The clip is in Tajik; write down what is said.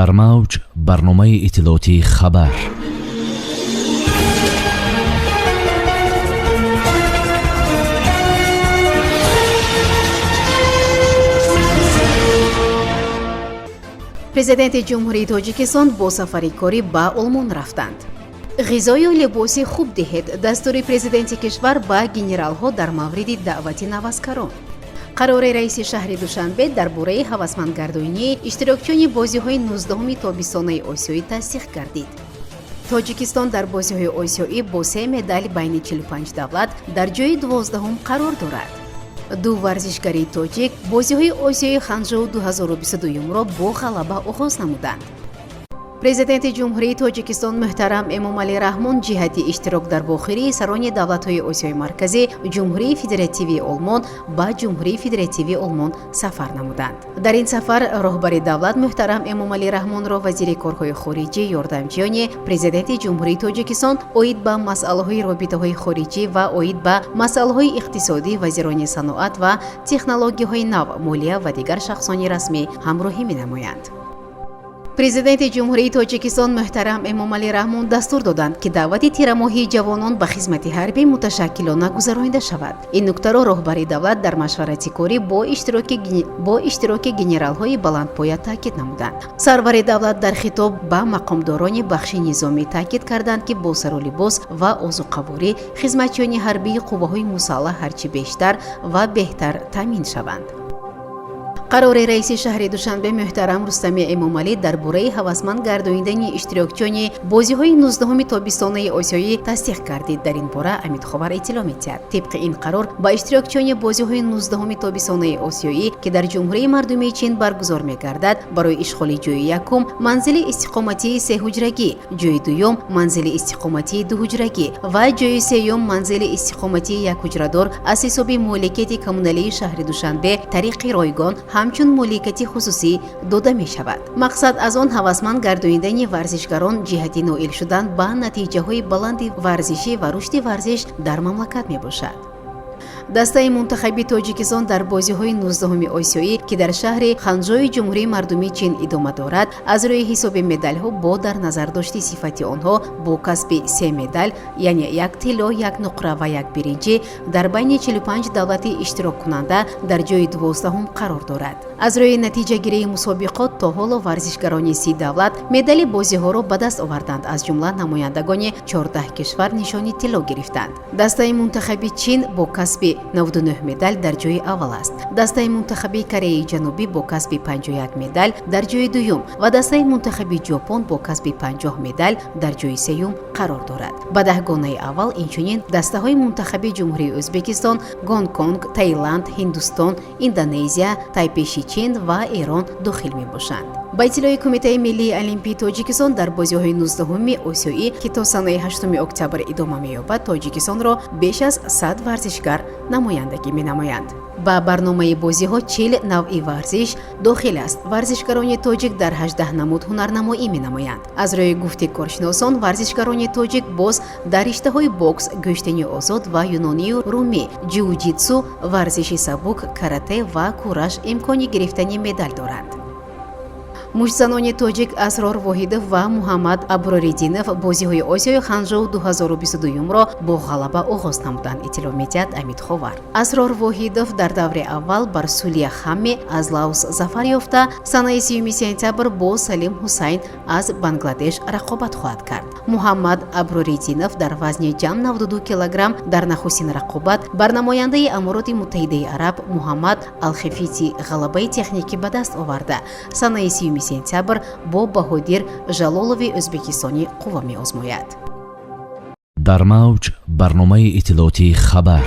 дар мавҷ барномаи иттилоотии хабар. президенти ҷумҳурии тоҷикистон бо сафари корӣ ба Олмон рафтанд. ғизою либоси хуб диҳед дастури президенти кишвар ба генералҳо дар мавриди даъвати навазкарон. қарори раиси шаҳри Душанбе дар бораи ҳавасмандгардонии иштирокчиёни бозиҳои 19-уми тобистонаи осиёӣ тасдиқ гардид. тоҷикистон дар бозиҳои осиёӣ бо 3 медаль байни 45 давлат дар ҷойи 12-ум қарор дорад. ду варзишгари тоҷик бозиҳои осиёи Ханчжоу 2022-ро бо ғалаба оғоз намуданд. президенти ҷумҳурии тоҷикистон муҳтарам Эмомалӣ Раҳмон ҷиҳати иштирок дар вохирии сарони давлатҳои Осиёи марказӣ ҷумҳурии федеративии Олмон ба ҷумҳурии федеративии Олмон сафар намуданд. дар ин сафар роҳбари давлат муҳтарам Эмомалӣ Раҳмонро вазири корҳои хориҷӣ ёрдамҷиёни президенти ҷумҳурии тоҷикистон оид ба масъалаҳои робитаҳои хориҷӣ ва оид ба масъалаҳои иқтисодӣ, вазирони саноат ва технологияҳои нав, молия ва дигар шахсони расмӣ ҳамроҳӣ менамоянд. президенти ҷумҳурии тоҷикистон муҳтарам Эмомалӣ Раҳмон дастур доданд ки даъвати тирамоҳии ҷавонон ба хизмати ҳарбӣ муташаккилона гузаронида шавад. ин нуктаро роҳбари давлат дар машварати корӣ бо иштироки генералҳои баландпоя таъкид намуданд. сарвари давлат дар хитоб ба мақомдорони бахши низомӣ таъкид карданд ки бо сару либос ва озуқаворӣ хизматчиёни ҳарбии қувваҳои мусаллаҳ ҳарчи бештар ва беҳтар таъмин шаванд. қарори раиси шаҳри Душанбе муҳтарам Рустами Эмомалӣ дар бораи ҳавасманд гардонидани иштирокчиёни бозиҳои 19-уми тобистонаи осиёӣ тасдиқ гардид. дар ин бора Амидховар иттилоъ медиҳад. тибқи ин қарор ба иштирокчиёни бозиҳои 19-уми тобистонаи осиёӣ ки дар ҷумҳурии мардумии Чин баргузор мегардад барои ишғоли ҷойи якум манзили истиқоматии 3ҳуҷрагӣ, ҷойи дуюм манзили истиқоматии 2ҳуҷрагӣ ва ҷойи сеюм манзили истиқоматии 1ҳуҷрадор аз ҳисоби моликияти коммуналии шаҳри Душанбе тариқи ройгон ҳамчун моликияти хусусӣ дода мешавад. мақсад аз он ҳавасманд гардонидани варзишгарон ҷиҳати ноил шудан ба натиҷаҳои баланди варзишӣ ва рушди варзиш дар мамлакат мебошад. дастаи мунтахаби тоҷикистон дар бозиҳои 19-уми осиёӣ ки дар шаҳри Ханчжоуи ҷумҳурии мардумии Чин идома дорад, аз рӯи ҳисоби медалҳо бо дар назардошти сифати онҳо бо касби 3 медаль, яъне 1 тилло, 1 нуқра ва 1 биринҷӣ дар байни 45 давлати иштироккунанда дар ҷойи 12-ум қарор дорад. аз рӯи натиҷагирии мусобиқот то ҳоло варзишгарони 30 давлат медали бозиҳоро ба даст оварданд. аз ҷумла намояндагони 14 кишвар нишони тилло гирифтанд. дастаи мунтахаби Чин бо касби 99 медаль дар ҷойи аввал аст. дастаи мунтахаби Кореяи ҷанубӣ бо касби 51 медаль дар ҷойи дуюм ва дастаи мунтахаби Ҷопон бо касби 50 медаль дар ҷойи сеюм қарор дорад. ба 10 гонаи аввал инчунин дастаҳои мунтахаби ҷумҳурии Ӯзбекистон, Гонконг, Таиланд, Ҳиндустон, Индонезия, Тайпеши Чин ва Эрон дохил мебошанд. ба иттилои Кумитаи Миллии Олимпии Тоҷикистон дар бозиҳои 19-уми осиёӣ ки то санаи 8 октябр идома меёбад, Тоҷикистонро беш аз 100 варзишгар намояндагӣ менамоянд. ба барномаи бозиҳо 40 навъи варзиш дохил аст. варзишгарони тоҷик дар 18 намуд ҳунарнамоӣ менамоянд. аз рӯи гуфти коршиносон, варзишгарони тоҷик боз дар риштаҳои бокс, гӯштани озод ва юнонию румӣ, ҷиу-ҷитсу, варзиши сабук, карате ва кураш имкони гирифтани медаль доранд. муштзанони тоҷик Асрор Воҳидов ва Муҳаммад Аброриддинов бозиҳои Осиёи Ханчжоу 2022-ро бо ғалаба оғоз намуданд. иттилоъ медиҳад Амидховар. Асрор Воҳидов дар даври аввал бар Сулия Хамми аз Лаос зафар ёфта, санаи 30 сентябр бо Салим Ҳусайн аз Бангладеш рақобат хоҳад кард. Муҳаммад Аброриддинов дар вазни ҷамъ 92 килограмм дар нахустин рақобат бар намояндаи Амороти Муттаҳидаи Араб Муҳаммад Алхифити ғалабаи техникӣ ба даст оварда, санаи 30 сентябр бо Баҳодир Жалолови ӯзбекистонӣ қувва меозмояд. дар мавҷ барномаи иттилоотии хабар.